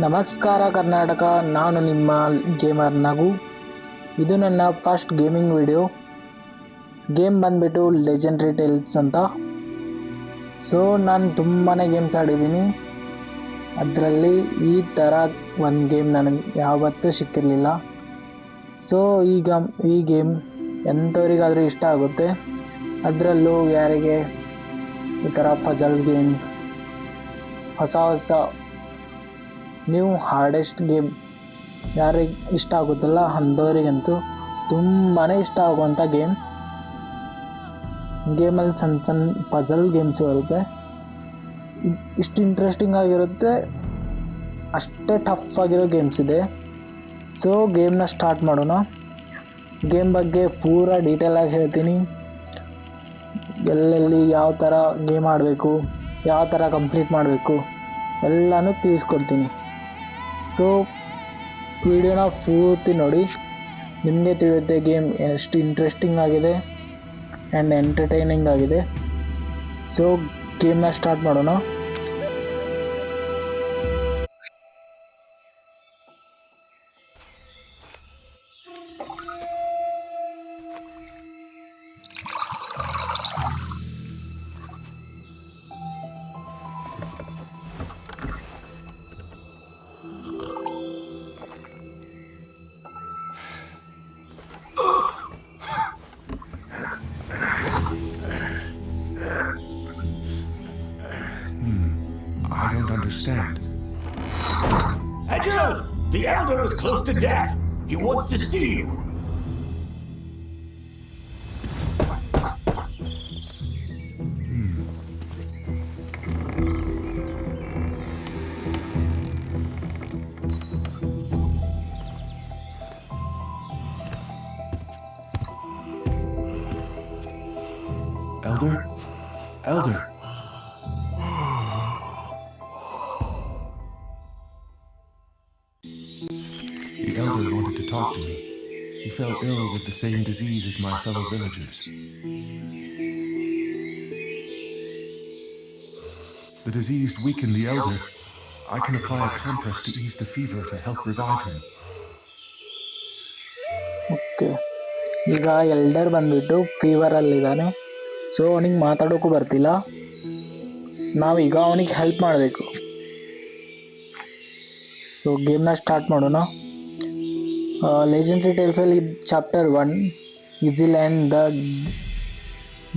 ನಮಸ್ಕಾರ ಕರ್ನಾಟಕ, ನಾನು ನಿಮ್ಮ ಗೇಮರ್ ನಗು. ಇದು ನನ್ನ ಫಸ್ಟ್ ಗೇಮಿಂಗ್ ವಿಡಿಯೋ. ಗೇಮ್ ಬಂದ್ಬಿಟ್ಟು ಲೆಜೆಂಡ್ರಿ ಟೇಲ್ಸ್ ಅಂತ. ಸೊ ನಾನು ತುಂಬಾ ಗೇಮ್ಸ್ ಆಡಿದ್ದೀನಿ. ಅದರಲ್ಲಿ ಈ ಥರ ಒಂದು ಗೇಮ್ ನನಗೆ ಯಾವತ್ತೂ ಸಿಕ್ಕಿರಲಿಲ್ಲ. ಸೊ ಈ ಗೇಮ್ ಎಂಥವ್ರಿಗಾದರೂ ಇಷ್ಟ ಆಗುತ್ತೆ. ಅದರಲ್ಲೂ ಯಾರಿಗೆ ಈ ಥರ ಪಜಲ್ ಗೇಮ್, ಹೊಸ ನೀವು ಹಾರ್ಡೆಸ್ಟ್ ಗೇಮ್ ಯಾರಿಗೆ ಇಷ್ಟ ಆಗುತ್ತಲ್ಲ ಅಂಥವರಿಗಂತೂ ತುಂಬಾ ಇಷ್ಟ ಆಗುವಂಥ ಗೇಮಲ್ಲಿ ಸಣ್ಣ ಪಜಲ್ ಗೇಮ್ಸ್ ಬರುತ್ತೆ. ಇಷ್ಟು ಇಂಟ್ರೆಸ್ಟಿಂಗ್ ಆಗಿರುತ್ತೆ, ಅಷ್ಟೇ ಟಫ್ ಆಗಿರೋ ಗೇಮ್ಸ್ ಇದೆ. ಸೊ ಗೇಮ್ನ ಸ್ಟಾರ್ಟ್ ಮಾಡೋಣ. ಗೇಮ್ ಬಗ್ಗೆ ಪೂರಾ ಡೀಟೇಲಾಗಿ ಹೇಳ್ತೀನಿ. ಎಲ್ಲೆಲ್ಲಿ ಯಾವ ಥರ ಗೇಮ್ ಆಡಬೇಕು, ಯಾವ ಥರ ಕಂಪ್ಲೀಟ್ ಮಾಡಬೇಕು ಎಲ್ಲನೂ ತಿಳಿಸ್ಕೊಡ್ತೀನಿ. ಸೊ ವಿಡಿಯೋನ ಪೂರ್ತಿ ನೋಡಿ, ನಿಮಗೆ ತಿಳಿಯುತ್ತೆ ಗೇಮ್ ಎಷ್ಟು ಇಂಟ್ರೆಸ್ಟಿಂಗ್ ಆಗಿದೆ ಆ್ಯಂಡ್ ಎಂಟರ್ಟೈನಿಂಗ್ ಆಗಿದೆ. ಸೊ ಗೇಮ್ನ ಸ್ಟಾರ್ಟ್ ಮಾಡೋಣ. I don't understand. Agile! The Elder is close to death. He wants to see you. Elder? Elder! The Elder wanted to talk to me. He fell ill with the same disease as my fellow villagers. The disease weakened the Elder. I can apply a compress to ease the fever to help revive him. Okay, ಈಗ elder ಬಂದುಬಿಟ್ಟು ಫೀವರಲ್ಲಿದ್ದಾನೆ. So ಅವನಿಗೆ ಮಾತಾಡೋಕ್ಕೂ ಬರ್ತಿಲ್ಲ. ನಾವೀಗ ಅವನಿಗೆ help ಮಾಡಬೇಕು. So ಗೇಮ್ನ start ಮಾಡೋಣ. Legendary ಟೇಲ್ಸಲ್ಲಿ chapter 1 Ezil and the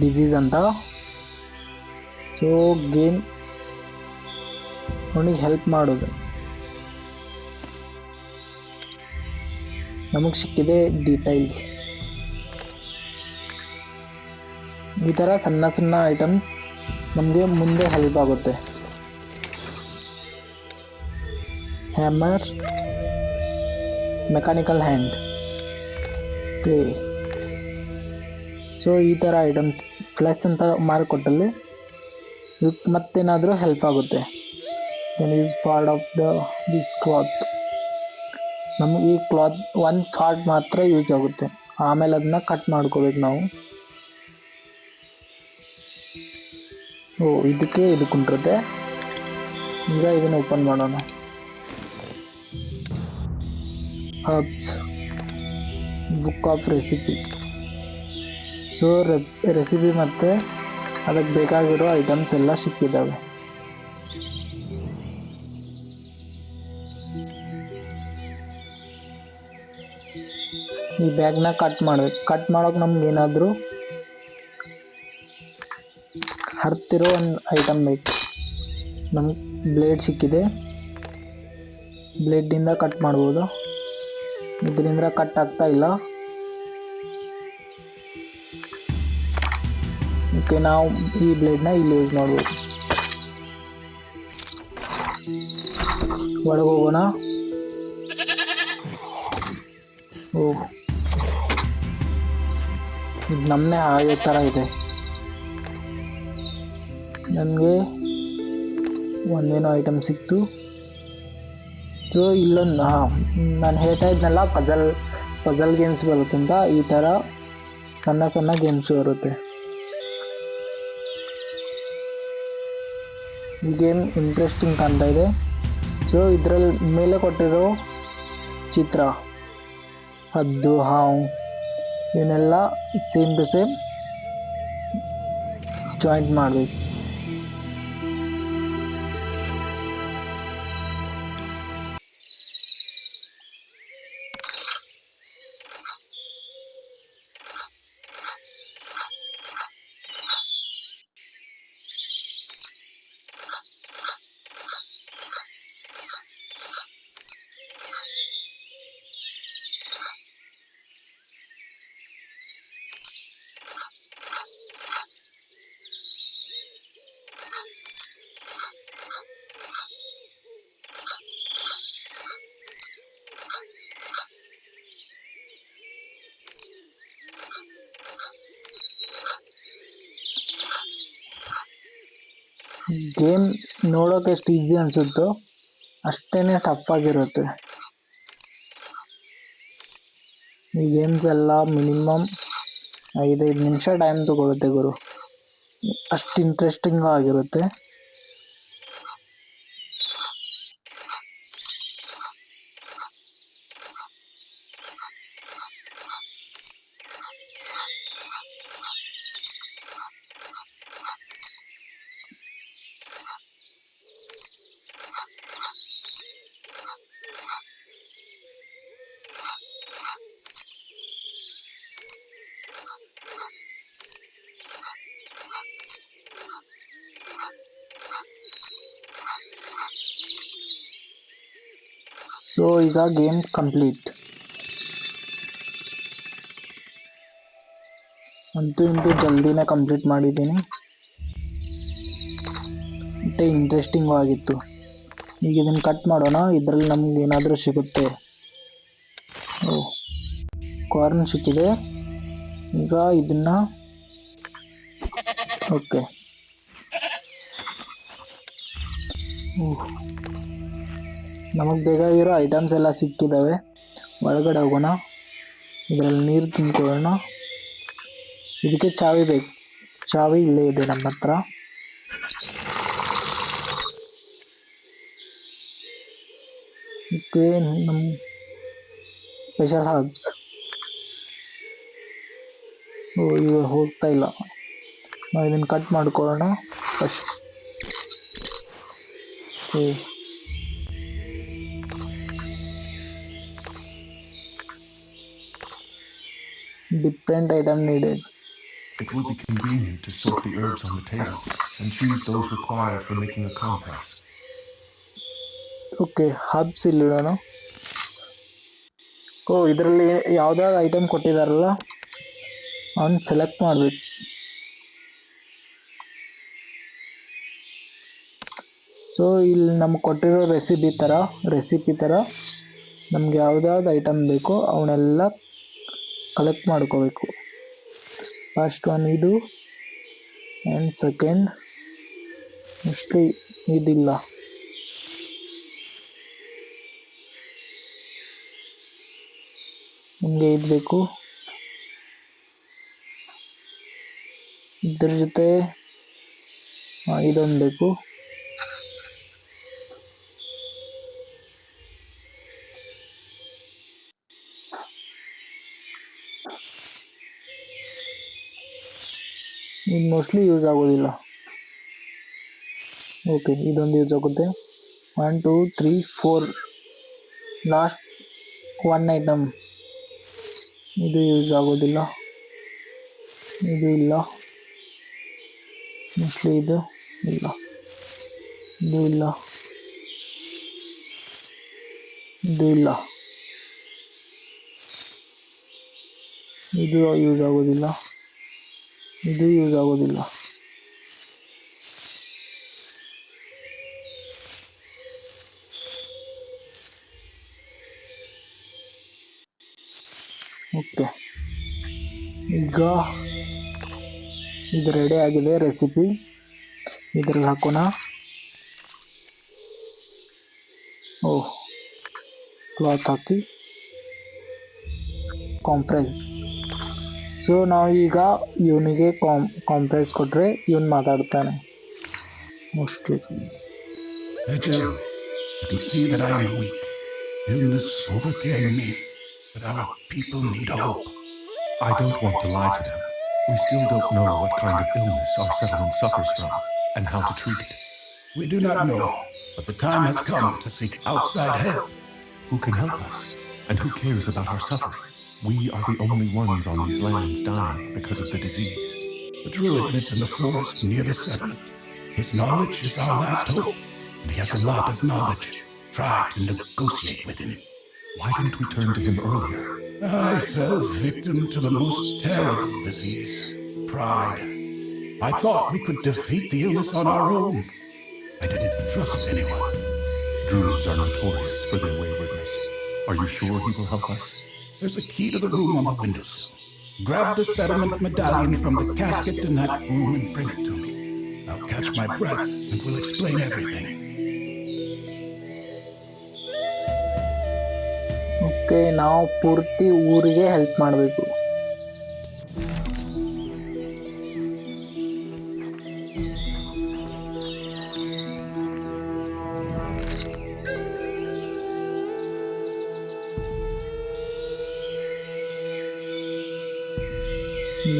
disease ಅಂತ. ಸೊ ಗೇಮ್ ಅವನಿಗೆ ಹೆಲ್ಪ್ ಮಾಡೋದು. ನಮಗೆ ಸಿಕ್ಕಿದೆ ಡೀಟೈಲ್ಸ್. ಈ ಥರ ಸಣ್ಣ ಸಣ್ಣ ಐಟಮ್ ನಮಗೆ ಮುಂದೆ ಹೆಲ್ಪ್ ಆಗುತ್ತೆ. Hammer, mechanical hand, clay. So ಈ ಥರ ಐಟಮ್ ಫ್ಲೆಕ್ಸ್ ಅಂತ ಮಾರ್ಕೊಟ್ಟಲ್ಲಿ ಇದಕ್ಕೆ ಮತ್ತೇನಾದರೂ ಹೆಲ್ಪ್ ಆಗುತ್ತೆ. Then is part of this cloth. ನಮಗೆ ಈ ಕ್ಲಾತ್ ಒಂದು ಪಾರ್ಟ್ ಮಾತ್ರ ಯೂಸ್ ಆಗುತ್ತೆ, ಆಮೇಲೆ ಅದನ್ನ ಕಟ್ ಮಾಡ್ಕೋಬೇಕು ನಾವು. ಇದಕ್ಕೆ ಇದು ಕುಂಟಿರುತ್ತೆ. ಈಗ ಇದನ್ನು ಓಪನ್ ಮಾಡೋಣ. Herbs, book of recipe. So recipe ಮತ್ತು ಅದಕ್ಕೆ ಬೇಕಾಗಿರೋ ಐಟಮ್ಸ್ ಎಲ್ಲ ಸಿಕ್ಕಿದ್ದಾವೆ. ಈ ಬ್ಯಾಗ್ನ ಕಟ್ ಮಾಡಬೇಕು. ಕಟ್ ಮಾಡೋಕೆ ನಮ್ಗೆ ಏನಾದರೂ ಹರ್ತಿರೋ ಒಂದು ಐಟಮ್ ಬೇಕು. ನಮ್ಗೆ ಬ್ಲೇಡ್ ಸಿಕ್ಕಿದೆ, ಬ್ಲೇಡಿಂದ ಕಟ್ ಮಾಡ್ಬೋದು. ಇದರಿಂದ ಕಟ್ ಆಗ್ತಾ ಇಲ್ಲ. ಓಕೆ, ನಾವು ಈ ಬ್ಲೇಡ್ನ ಇಲ್ಲಿ ಯೂಸ್ ಮಾಡ್ಬೋದು. ಒಳಗೆ ಹೋಗೋಣ. ಇದು ನಮ್ಮನ್ನೇ ಆಗೋ ಥರ ಇದೆ. ನನಗೆ ಒಂದೇನೋ ಐಟಮ್ ಸಿಕ್ತು. ಸೊ ಇಲ್ಲೊಂದು ನಾನು ಹೇಳ್ತಾ ಇದ್ನಲ್ಲ ಪಜಲ್ ಗೇಮ್ಸ್ ಬರುತ್ತೆ ಅಂತ. ಈ ಥರ ಸಣ್ಣ ಸಣ್ಣ ಗೇಮ್ಸ್ ಬರುತ್ತೆ. ಈ ಗೇಮ್ ಇಂಟ್ರೆಸ್ಟಿಂಗ್ ಕಾಣ್ತಾ ಇದೆ. ಸೊ ಇದರಲ್ಲಿ ಮೇಲೆ ಕೊಟ್ಟಿರೋ ಚಿತ್ರ ಹದ್ದು ಹಾವು ಇವನ್ನೆಲ್ಲ ಸೇಮ್ ಟು ಸೇಮ್ ಜಾಯಿಂಟ್ ಮಾಡಬೇಕು. ಗೇಮ್ ನೋಡೋಕೆ ಎಷ್ಟು ಈಸಿ ಅನಿಸುತ್ತೋ ಅಷ್ಟೇ ಟಫ್ ಆಗಿರುತ್ತೆ. ಈ ಗೇಮ್ಸ್ ಎಲ್ಲ ಮಿನಿಮಮ್ 5 ನಿಮಿಷ ಟೈಮ್ ತಗೊಳುತ್ತೆ ಗುರು, ಅಷ್ಟು ಇಂಟ್ರೆಸ್ಟಿಂಗ್ ಆಗಿರುತ್ತೆ. ಸೊ ಈಗ ಗೇಮ್ ಕಂಪ್ಲೀಟ್. ಅಂತೂ ಇಂತೂ ಜಲ್ದಿನೇ ಕಂಪ್ಲೀಟ್ ಮಾಡಿದ್ದೀನಿ. ಮತ್ತೆ ಇಂಟ್ರೆಸ್ಟಿಂಗು ಆಗಿತ್ತು. ಈಗ ಇದನ್ನು ಕಟ್ ಮಾಡೋಣ, ಇದರಲ್ಲಿ ನಮ್ಗೆ ಏನಾದರೂ ಸಿಗುತ್ತೆ. ಓ ಕಾರ್ನ್ ಸಿಕ್ಕಿದೆ. ಈಗ ಇದನ್ನು ಓಕೆ ನಮಗೆ ಬೇಕಾಗಿರೋ ಐಟಮ್ಸ್ ಎಲ್ಲ ಸಿಕ್ಕಿದ್ದಾವೆ. ಒಳಗಡೆ ಹೋಗೋಣ, ಇದರಲ್ಲಿ ನೀರು ತುಂಬಿಕೊಳ್ಳೋಣ. ಇದಕ್ಕೆ ಚಾವಿ ಬೇಕು, ಚಾವಿ ಇಲ್ಲೇ ಇದೆ ನಮ್ಮ ಹತ್ರ. ಇದಕ್ಕೆ ನಮ್ಮ ಸ್ಪೆಷಲ್ ಹರ್ಬ್ಸ್. ಇವಾಗ ಹೋಗ್ತಾ ಇಲ್ಲ, ನಾವು ಇದನ್ನು ಕಟ್ ಮಾಡ್ಕೊಳ್ಳೋಣ first. Different item needed. It will be convenient to sort the herbs on the table and choose those required for making a compress. Okay, herbs ಇಲ್ಲಿಡೋಣ. ಇದರಲ್ಲಿ ಯಾವುದಾದ್ರು ಐಟಮ್ ಕೊಟ್ಟಿದ್ದಾರಲ್ಲ ಅವನ್ನ ಸೆಲೆಕ್ಟ್ ಮಾಡಬೇಕು. ಸೊ ಇಲ್ಲಿ ನಮ್ಗೆ ಕೊಟ್ಟಿರೋ ರೆಸಿಪಿ ಥರ ನಮ್ಗೆ ಯಾವುದಾದ್ರು ಐಟಮ್ ಬೇಕೋ ಅವನ್ನೆಲ್ಲ ಕಲೆಕ್ಟ್ ಮಾಡ್ಕೋಬೇಕು. ಫಸ್ಟ್ ಒನ್ ಇದು, ಆ್ಯಂಡ್ ಸೆಕೆಂಡ್ ಮೋಸ್ಟ್ಲಿ ಇದಿಲ್ಲ. ನಿಮಗೆ ಇದು ಬೇಕು, ಇದ್ರ ಜೊತೆ ಇದೊಂದು ಬೇಕು. ಇದು ಮೋಸ್ಟ್ಲಿ ಯೂಸ್ ಆಗೋದಿಲ್ಲ. ಓಕೆ, ಇದೊಂದು ಯೂಸ್ ಆಗುತ್ತೆ. 1 2 3 4 ಲಾಸ್ಟ್ 1 ಐಟಮ್. ಇದು ಯೂಸ್ ಆಗೋದಿಲ್ಲ, ಇದು ಇಲ್ಲ, ಮೋಸ್ಟ್ಲಿ ಇದು ಇಲ್ಲ, ಇದು ಇಲ್ಲ, ಇದು ಇಲ್ಲ, ಇದು ಯೂಸ್ ಆಗೋದಿಲ್ಲ, ಇದು ಯೂಸ್ ಆಗೋದಿಲ್ಲ. ಓಕೆ, ಈಗ ಇದು ರೆಡಿ ಆಗಿದೆ ರೆಸಿಪಿ. ಇದರಲ್ಲಿ ಹಾಕೋಣ. ಕ್ಲಾತ್ ಹಾಕಿ ಕಾಂಪ್ರೆಸ್. ಸೊ ನಾವು ಈಗ ಇವನಿಗೆ ಕಾಂಪ್ರೆಸ್ ಕೊಟ್ಟರೆ ಇವನು ಮಾತಾಡ್ತಾನೆ mostly. Thank you. You can see that I am weak. Illness overcame me, but our people need hope. I don't want to lie to them. We still don't know what kind of illness our settlement suffers from and how to treat it. We do not know, but the time has come to seek outside help. Who can help us? And who cares about our suffering? We are the only ones on these lands dying because of the disease. The druid lives in the forest near the settlement. His knowledge is our last hope, and he has a lot of knowledge. Try to negotiate with him. Why didn't we turn to him earlier? I fell victim to the most terrible disease, pride. I thought we could defeat the illness on our own. I didn't trust anyone. Druids are notorious for their waywardness. Are you sure he will help us? There's a key to the room on the windowsill. Grab the settlement medallion from the casket in that room and bring it to me. I'll catch my breath and we'll explain everything. Okay, ನಾವು ಪೂರ್ತಿ ಊರಿಗೆ help ಮಾಡಬೇಕು.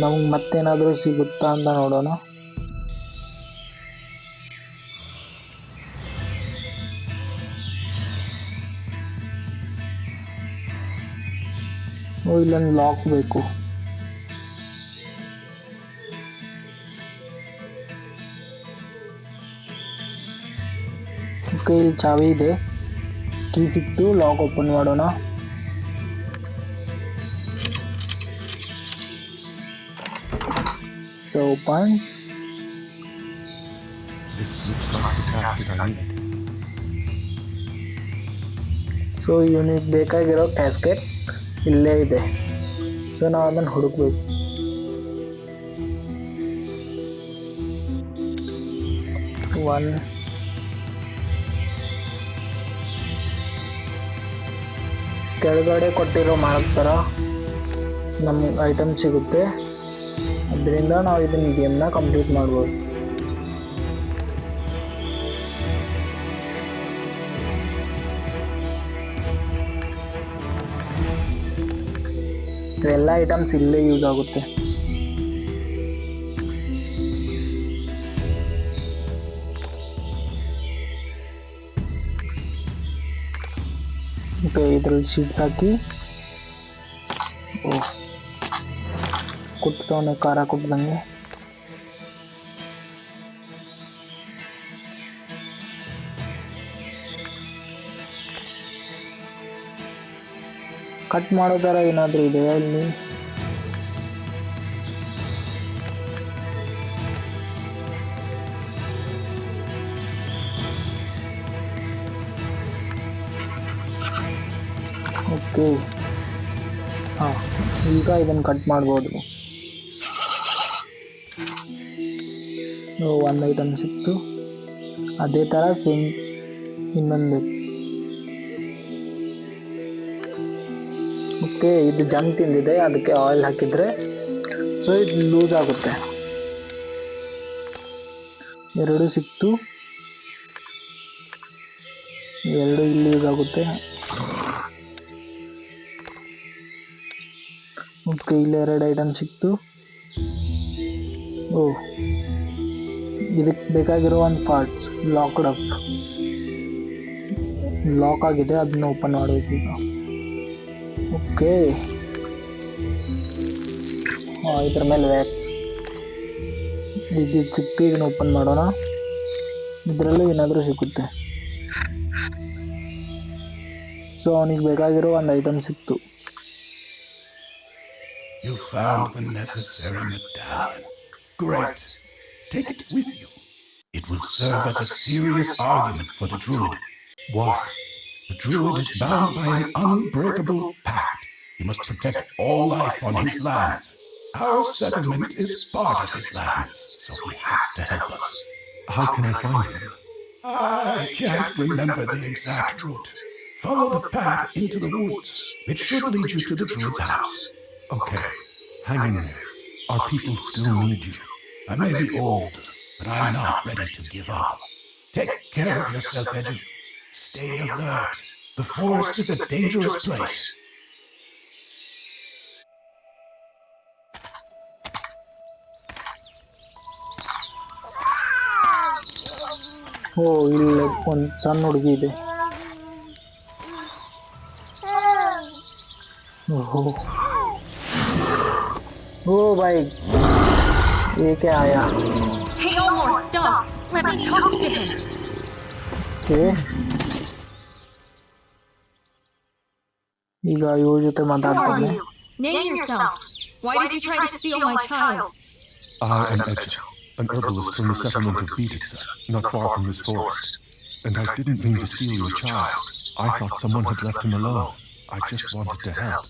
ನಮ್ಗೆ ಮತ್ತೇನಾದರೂ ಸಿಗುತ್ತಾ ಅಂತ ನೋಡೋಣ. ಇಲ್ಲೊಂದು ಲಾಕ್ ಬೇಕು. ಓಕೆ, ಇಲ್ಲಿ ಚಾವಿ ಇದೆ, ಕೀ ಸಿಕ್ತು, ಲಾಕ್ ಓಪನ್ ಮಾಡೋಣ. So open. This looks like the casket I need. So ಇವನಿಗೆ ಬೇಕಾಗಿರೋ ಕ್ಯಾಸ್ಕೆಟ್ ಇಲ್ಲೇ ಇದೆ. ಸೊ ನಾವು ಅದನ್ನು ಹುಡುಕ್ಬೇಕು. ಕೆಳಗಡೆ ಕೊಟ್ಟಿರೋ ಮಾರ್ಕ್ ಥರ ನಮಗೆ ಐಟಮ್ ಸಿಗುತ್ತೆ. ಅದರಿಂದ ನಾವು ಇದನ್ನ ಗೇಮ್ನ ಕಂಪ್ಲೀಟ್ ಮಾಡ್ಬೋದು. ಎಲ್ಲ ಐಟಮ್ಸ್ ಇಲ್ಲೇ ಯೂಸ್ ಆಗುತ್ತೆ. ಇದರಲ್ಲಿ ಶೀಟ್ಸ್ ಹಾಕಿ ಕುಟ್ತವನೆ, ಖಾರ ಕುಟ್ದಂಗೆ. ಕಟ್ ಮಾಡೋ ಥರ ಏನಾದರೂ ಇದೆಯಾ ಇಲ್ಲಿ? ಓಕೆ, ಹಾಂ, ಈಗ ಇದನ್ನು ಕಟ್ ಮಾಡ್ಬೋದು. ಒಂದು ಐಟಮ್ ಸಿಕ್ತು. ಅದೇ ಥರ ಸೇಮ್ ಇನ್ನೊಂದು. ಓಕೆ, ಇದು ಜಂಕ್ ತಿಂದಿದೆ, ಅದಕ್ಕೆ ಆಯಿಲ್ ಹಾಕಿದರೆ ಸೊ ಇದು ಲೂಸ್ ಆಗುತ್ತೆ. ಎರಡು ಸಿಕ್ತು, ಎರಡು ಇಲ್ಲಿ ಯೂಸ್ ಆಗುತ್ತೆ. ಓಕೆ, ಇಲ್ಲಿ ಎರಡು ಐಟಮ್ ಸಿಕ್ತು. ಇದಕ್ಕೆ ಬೇಕಾಗಿರೋ ಒಂದು ಪಾರ್ಟ್ಸ್ ಲಾಕ್ಡ್ ಅಪ್, ಲಾಕ್ ಆಗಿದೆ, ಅದನ್ನ ಓಪನ್ ಮಾಡಬೇಕು ಈಗ. ಓಕೆ, ಇದ್ರ ಮೇಲೆ ವ್ಯಾಕ್ ಇದು ಸಿಕ್ತು. ಇದನ್ನ ಓಪನ್ ಮಾಡೋಣ. ಇದರಲ್ಲೂ ಏನಾದರೂ ಸಿಗುತ್ತೆ. ಸೊ ಅವನಿಗೆ ಬೇಕಾಗಿರೋ ಒಂದು ಐಟಮ್ ಸಿಕ್ತು. You found the necessary medallion. Great. Take it with you. It will serve as a serious argument for the druid. Why? The druid is bound by an unbreakable pact. He must protect all life on his lands. Our settlement is part of his lands, so he has to help us. How can I find him? I can't remember the exact route. Follow the path into the woods. It should lead you to the druid's house. Okay, hang in there. Our people still need you. I may be old, but I'm not ready to give up. Take care of yourself, Edu. Stay alert. The forest is a dangerous place. ಓ ಇಲ್ಲಿ ಒಂದು ಸಣ್ಣ ಹುಡುಗಿ ಇದೆ. ಓಹೋ ओ भाई ये क्या आया? Hey Omar, stop! Let me talk to him. Okay. ಈಗ ಇವ್ರ ಜೊತೆ Who are ಮಾತಾಡ್ತಾನೆ. you? Name yourself. Why did you try to steal my child? I am Edja, an herbalist from the settlement of Biditsa, not far from this forest. And I didn't mean to steal your child. I thought someone had left him alone. I just wanted to help.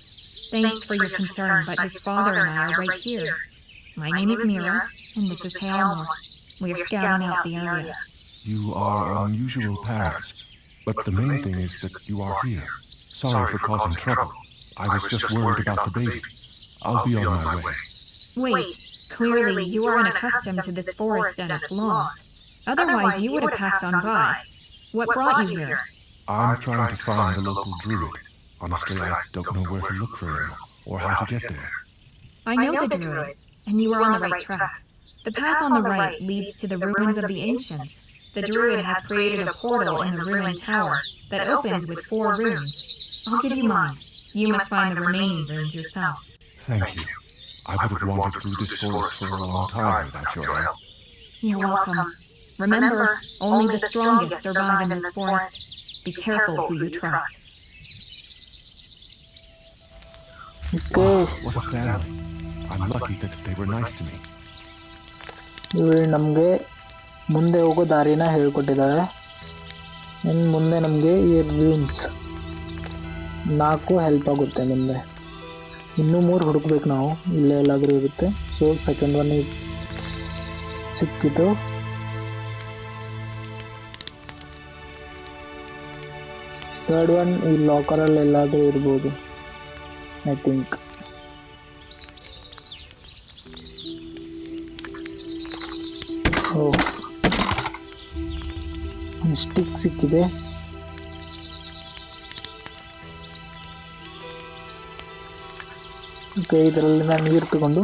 Thanks for your concern, but his father and I are right here. My name is Mira, and this is Helmor. We are scouting out the area. You are unusual parents, but the main thing is that you are here. Sorry for causing trouble. I was just worried about the baby. I'll be on my way. Wait, clearly you are unaccustomed to this forest and its laws. Otherwise, you would have passed on by. What brought you here? I'm trying to find the local druid. Honestly, I don't know where to look for him, or how to get there. I know the druid, and you are on the right track. The path on the right leads to the ruins of the ancients. The druid has created a portal in the ruined tower that opens with 4 runes. I'll give you mine. You must find the remaining runes yourself. Thank you. I would have wandered through this forest for a long time without your help. You're welcome. Remember, only the strongest survive in this forest. Be careful who you trust. Okay. What a family. I'm lucky that they were nice to me. ಇವರು ನಮಗೆ ಮುಂದೆ ಹೋಗೋ ದಾರಿನ ಹೇಳ್ಕೊಟ್ಟಿದ್ದಾರೆ. ಇನ್ನು ಮುಂದೆ ನಮಗೆ ಈ rooms 4 help ಆಗುತ್ತೆ ಮುಂದೆ. ಇನ್ನೂ 3 ಹುಡುಕ್ಬೇಕು ನಾವು, ಇಲ್ಲೇ ಎಲ್ಲಾದರೂ ಇರುತ್ತೆ. ಸೊ ಸೆಕೆಂಡ್ ಒನ್ ಸಿಕ್ಕಿತು. ಥರ್ಡ್ ಒನ್ ಈ ಲಾಕರಲ್ಲಿ ಎಲ್ಲಾದರೂ ಇರ್ಬೋದು ಐ ಥಿಂಕ್. ಸ್ಟಿಕ್ ಸಿಕ್ಕಿದೆ. ಓಕೆ, ಇದರಲ್ಲಿ ನಾನು ನೀರು ತಗೊಂಡು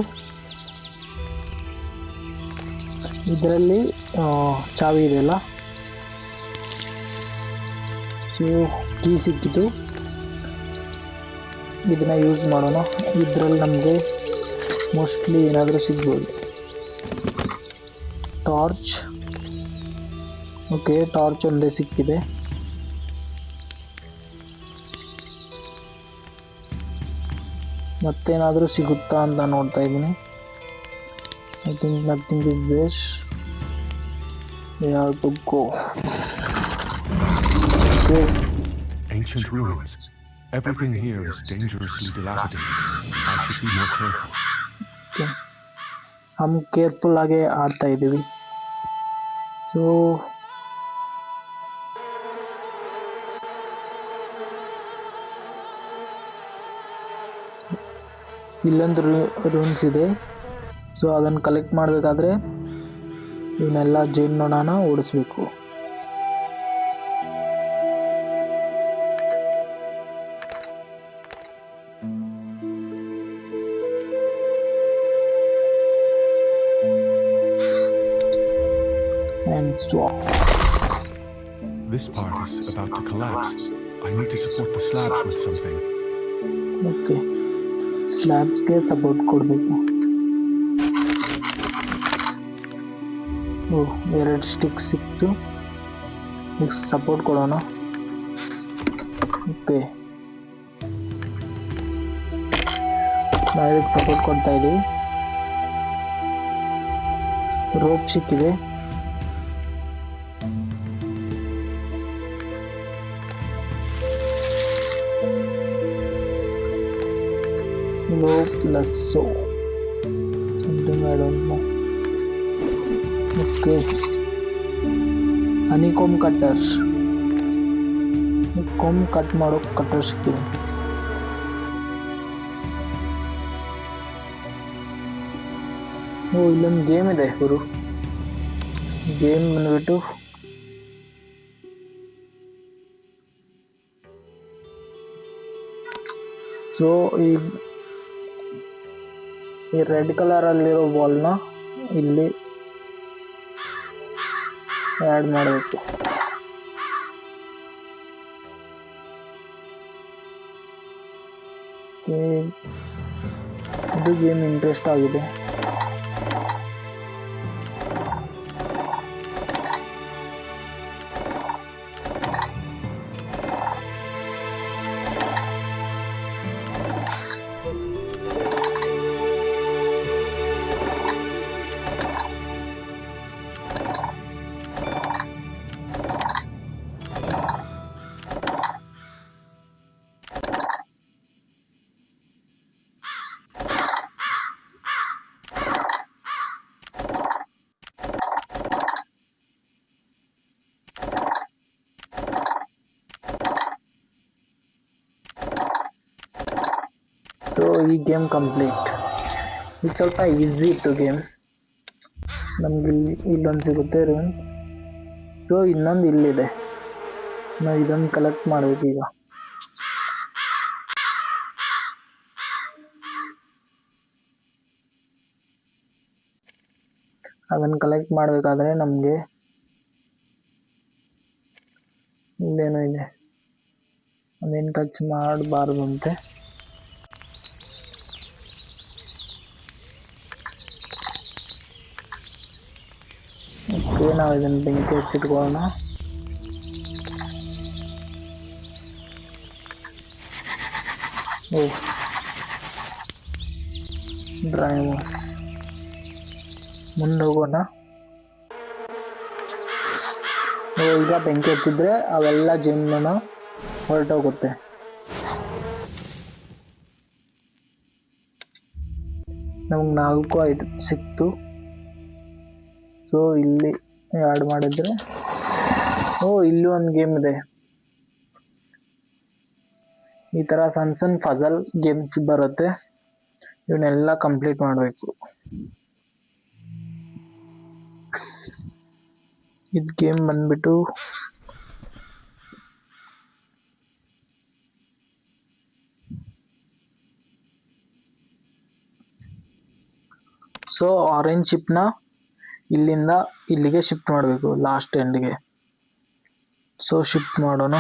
ಇದರಲ್ಲಿ ಚಾವಿ ಇದೆಯಲ್ಲ, ಸೊ ಕೀ ಸಿಕ್ಕಿತು. ಇದನ್ನ ಯೂಸ್ ಮಾಡೋಣ. ಇದರಲ್ಲಿ ನಮಗೆ ಮೋಸ್ಟ್ಲಿ ಏನಾದರೂ ಸಿಗ್ಬೋದು. ಟಾರ್ಚ್. ಓಕೆ, ಟಾರ್ಚ್ ಒಂದೇ ಸಿಕ್ಕಿದೆ. ಮತ್ತೇನಾದರೂ ಸಿಗುತ್ತಾ ಅಂತ ನೋಡ್ತಾ ಇದ್ದೀನಿ. I think nothing is this. We have to go. Okay, Ancient ruins. Everything here is dangerously dilapidated. I should be more careful. Okay, हम ಕೇರ್ಫುಲ್ ಆಗಿ ಆಡ್ತಾ ಇದ್ದೀವಿ. ಸೊ ಇಲ್ಲೊಂದು ರೂಮ್ಸ್ ಇದೆ. ಸೊ ಅದನ್ನು ಕಲೆಕ್ಟ್ ಮಾಡಬೇಕಾದ್ರೆ ಇವನ್ನೆಲ್ಲ ಜೇನು ನೊಣನ ಓಡಿಸ್ಬೇಕು. And swap. This part is about to collapse. I need to support the slabs with something. Okay, ಸ್ಲ್ಯಾಬ್ಸ್ಗೆ ಸಪೋರ್ಟ್ ಕೊಡಬೇಕು. ಓ, 2 ಸ್ಟಿಕ್ ಸಿಕ್ತು. ಈಗ ಸಪೋರ್ಟ್ ಕೊಡೋಣ. ಓಕೆ, ನಾವು ಇದಕ್ಕೆ ಸಪೋರ್ಟ್ ಕೊಡ್ತಾ ಇದ್ದೀವಿ. ರೋಪ್ ಸಿಕ್ಕಿದೆ. rope lasso, something I don't know. Okay, honeycomb cutters. comb cut ಮಾಡೋ ಕಟ್ಟರ್ ಸಿಕ್ಕಿದೆ. ಓ, ಇಲ್ಲೊಂದು ಗೇಮ್ ಇದೆ ಗುರು. ಗೇಮ್ ಬಂದ್ಬಿಟ್ಟು ಸೊ ಈ ರೆಡ್ ಕಲರಲ್ಲಿರೋ ಬಾಲ್ನ ಇಲ್ಲಿ ಆ್ಯಡ್ ಮಾಡಬೇಕು. ಇದು ಗೇಮ್ ಇಂಟ್ರೆಸ್ಟ್ ಆಗಿದೆ. ಸೊ ಈ ಗೇಮ್ ಕಂಪ್ಲೀಟ್. ಇದು ಸ್ವಲ್ಪ ಈಸಿ ಇತ್ತು ಗೇಮ್. ನಮ್ಗೆ ಇಲ್ಲೊಂದು ಸಿಗುತ್ತೆ ರೂಮ್. ಸೊ ಇನ್ನೊಂದು ಇಲ್ಲಿದೆ, ನಾವು ಇದನ್ನು ಕಲೆಕ್ಟ್ ಮಾಡಬೇಕು. ಈಗ ಅದನ್ನು ಕಲೆಕ್ಟ್ ಮಾಡಬೇಕಾದ್ರೆ ನಮಗೆ ಇಲ್ಲೇನೋ ಇದೆ, ಅದೇನು ಟಚ್ ಮಾಡಬಾರ್ದಂತೆ. ಓಕೆ, ನಾವು ಇದನ್ನು ಬೆಂಕಿ ಹಚ್ಚಿಟ್ಕೊಳ್ಳೋಣ. ಓ, ಡ್ರೈವರ್ ಮುಂದೆ ಹೋಗೋಣ. ಈಗ ಬೆಂಕಿ ಹಚ್ಚಿದ್ರೆ ಅವೆಲ್ಲ ಜಿನ್ನ ಹೊರಟೋಗುತ್ತೆ. ನಮ್ಗೆ 4-5 ಸಿಕ್ತು. ಸೊ ಇಲ್ಲಿ ಆ್ಯಡ್ ಮಾಡಿದ್ರೆ ಇಲ್ಲಿ ಒಂದು ಗೇಮ್ ಇದೆ. ಈ ಥರ ಸಣ್ಣ ಸಣ್ಣ ಫಜಲ್ ಗೇಮ್ಸ್ ಬರುತ್ತೆ, ಇವನ್ನೆಲ್ಲ ಕಂಪ್ಲೀಟ್ ಮಾಡಬೇಕು. ಇದು ಗೇಮ್ ಬಂದ್ಬಿಟ್ಟು ಸೊ ಆರೆಂಜ್ ಚಿಪ್ನ ಇಲ್ಲಿಂದ ಇಲ್ಲಿಗೆ ಶಿಫ್ಟ್ ಮಾಡಬೇಕು, ಲಾಸ್ಟ್ ಎಂಡ್ಗೆ. ಸೊ ಶಿಫ್ಟ್ ಮಾಡೋಣ.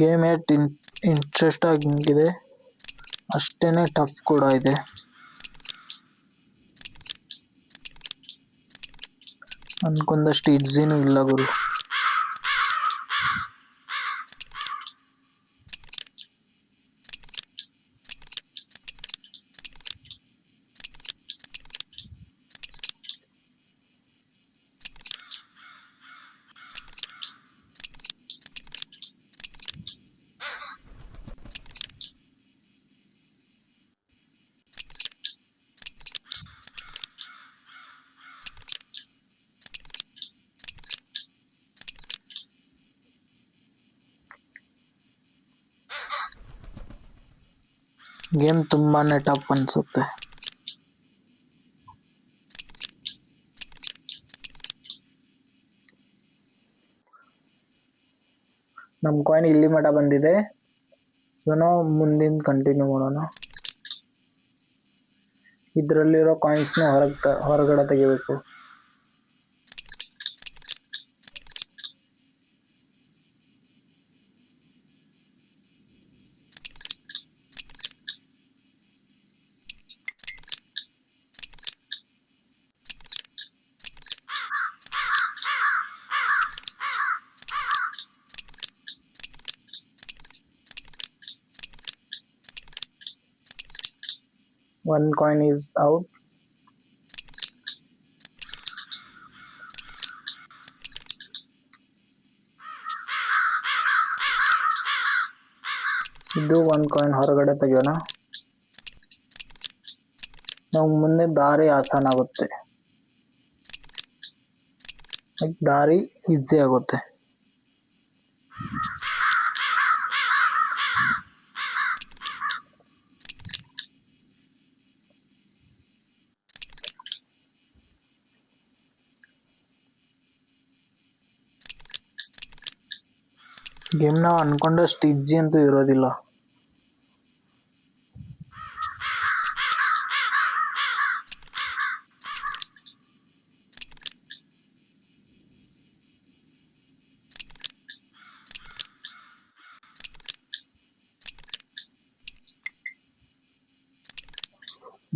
ಗೇಮ್ ಇಂಟ್ರೆಸ್ಟ್ ಆಗಿದೆ, ಅಷ್ಟೇ ಟಫ್ ಕೂಡ ಇದೆ. ಅನ್ಕೊಂಡಷ್ಟು ಈಸಿನೂ ಇಲ್ಲ ಗುರು. ಗೇಮ್ ತುಂಬಾನೇ ಟಫ್ ಅನ್ಸುತ್ತೆ. ನಮ್ಮ ಕಾಯಿನ್ ಇಲ್ಲಿ ಮಟ ಬಂದಿದೆ. ಸೊ ನಾವು ಮುಂದಿನ ಕಂಟಿನ್ಯೂ ಮಾಡೋಣ. ಇದರಲ್ಲಿರೋ ಕಾಯಿನ್ಸ್ನ ಹೊರಗಡೆ ತೆಗಿಬೇಕು. One coin is out. ಇದು ಒಂದು ಕಾಯಿನ್ ಹೊರಗಡೆ ತೆಗೆಯೋಣ. ನಾವು ಮುಂದೆ ದಾರಿ ಆಸಾನ್ ಆಗುತ್ತೆ, ದಾರಿ ಈಸಿ ಆಗುತ್ತೆ. ಗೇಮ್ ನಾವು ಅನ್ಕೊಂಡಷ್ಟು ಈಜಿ ಅಂತೂ ಇರೋದಿಲ್ಲ.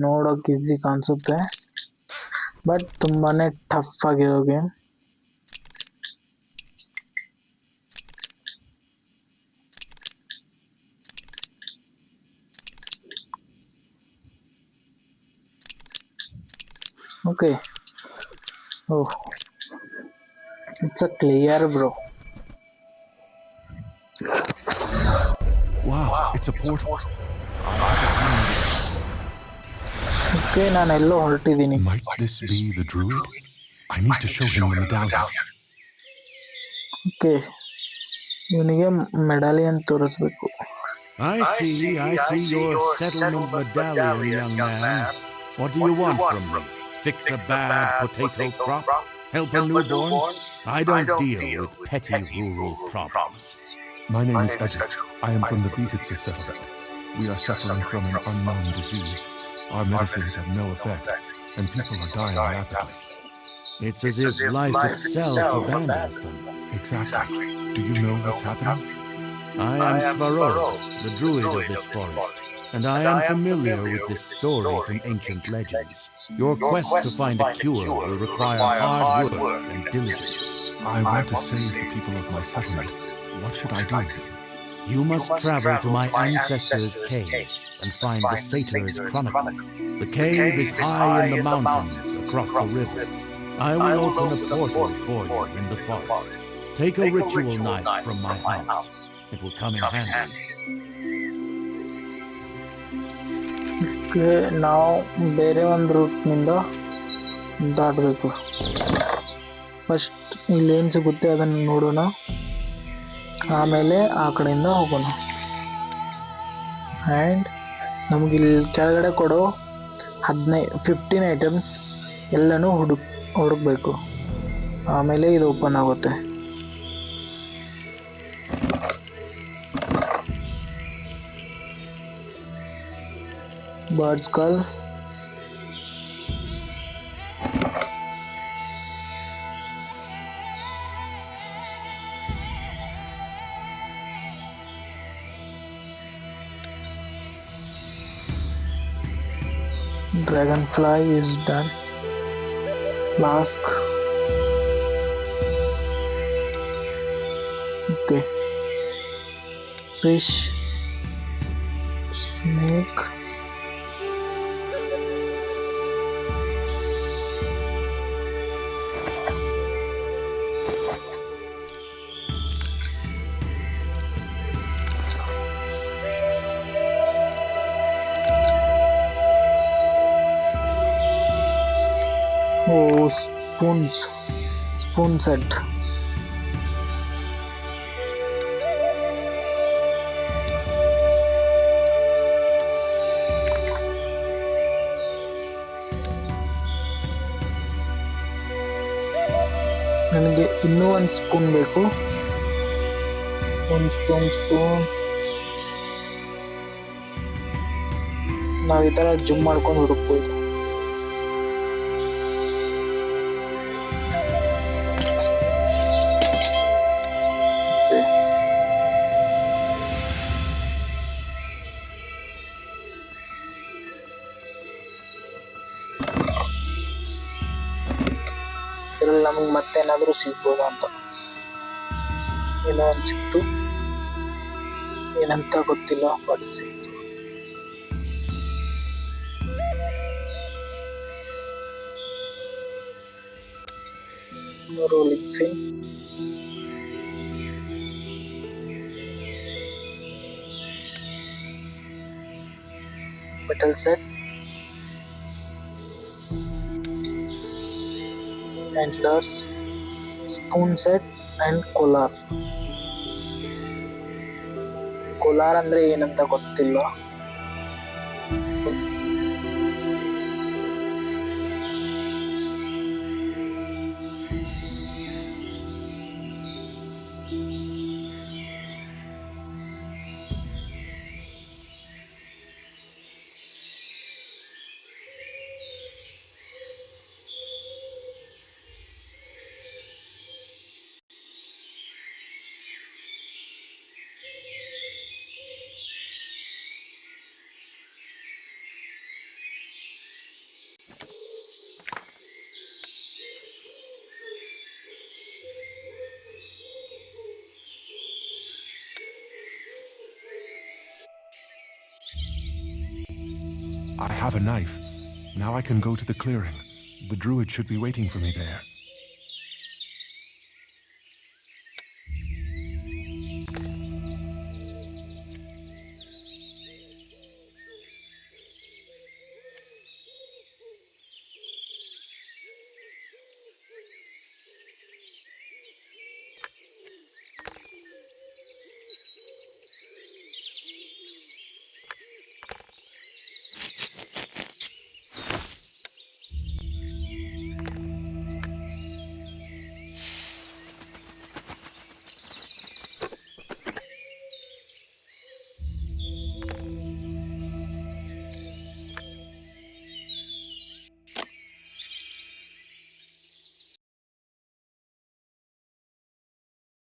ನೋಡೋಕೆ ಈಸಿ ಕಾಣಿಸುತ್ತೆ, ಬಟ್ ತುಂಬಾನೇ ಟಫ್ ಆಗಿರೋ game. Okay. Oh, it's a clear, bro. Wow, it's a portal. Okay, ನಾನು ಎಲ್ಲೋ ಹೊರಟಿದ್ದೀನಿ. Might this be the druid? I need to show him the medallion. Okay, ಇವನಿಗೆ ಮೆಡಾಲಿಯನ್ ತೋರಿಸ್ಬೇಕು. I see your settlement medallion, young man. What do you want from me? Fix a bad potato crop? Help a newborn? I don't deal with petty rural problems. My name is Edgar. I am from the Beatitsa settlement. We are suffering from an unknown disease. Our medicines have no effect, and people are dying rapidly. It's as if life itself abandons them. Exactly. Do you know what's happening? I am Svarog, the druid of this forest, and I am familiar with this story from ancient legends. Your quest to find a cure will require hard work and diligence. I want to save the people of my settlement. What should I do? You must travel to my ancestors' cave and find the Satyr's Chronicle. The cave is high in the mountains across the river. I will open a portal for you in the forest. Take a ritual knife from my house. It will come in handy. ನಾವು ಬೇರೆ ಒಂದು ರೂಟ್ನಿಂದ ದಾಟಬೇಕು. First ಇಲ್ಲೇನು ಸಿಗುತ್ತೆ ಅದನ್ನು ನೋಡೋಣ, ಆಮೇಲೆ ಆ ಕಡೆಯಿಂದ ಹೋಗೋಣ. ಆ್ಯಂಡ್ ನಮ್ಗೆ ಇಲ್ಲಿ ಕೆಳಗಡೆ ಕೊಡೋ 15 ಐಟಮ್ಸ್ ಎಲ್ಲನೂ ಹುಡುಕಬೇಕು, ಆಮೇಲೆ ಇದು ಓಪನ್ ಆಗುತ್ತೆ. Bird skull, dragonfly is done. Flask. Okay. Fish. Snake. Oh, spoon set. ನನಗೆ ಇನ್ನೂ ಒಂದು ಸ್ಪೂನ್ ಬೇಕು. ಸ್ಪೂನ್ ನಾವು ಈ ಥರ ಜುಮ್ ಮಾಡ್ಕೊಂಡು ಹುಡುಕ್ಬೋದು. ಇದರಲ್ಲಿ ನಮಗೆ ಮತ್ತೇನಾದರೂ ಸಿಗ್ಬೋದಾ ಅಂತ. ಏನೋ ಒಂದು ಸಿಕ್ತು, ಏನಂತ ಗೊತ್ತಿಲ್ಲ, ಬಟ್ ಸಿಕ್ತು. Rolling fin, metal set, antlers, spoon set and collar. Collar ಅಂದ್ರೆ ಏನಂತ ಗೊತ್ತಿಲ್ಲ. I have a knife. Now I can go to the clearing. The druid should be waiting for me there.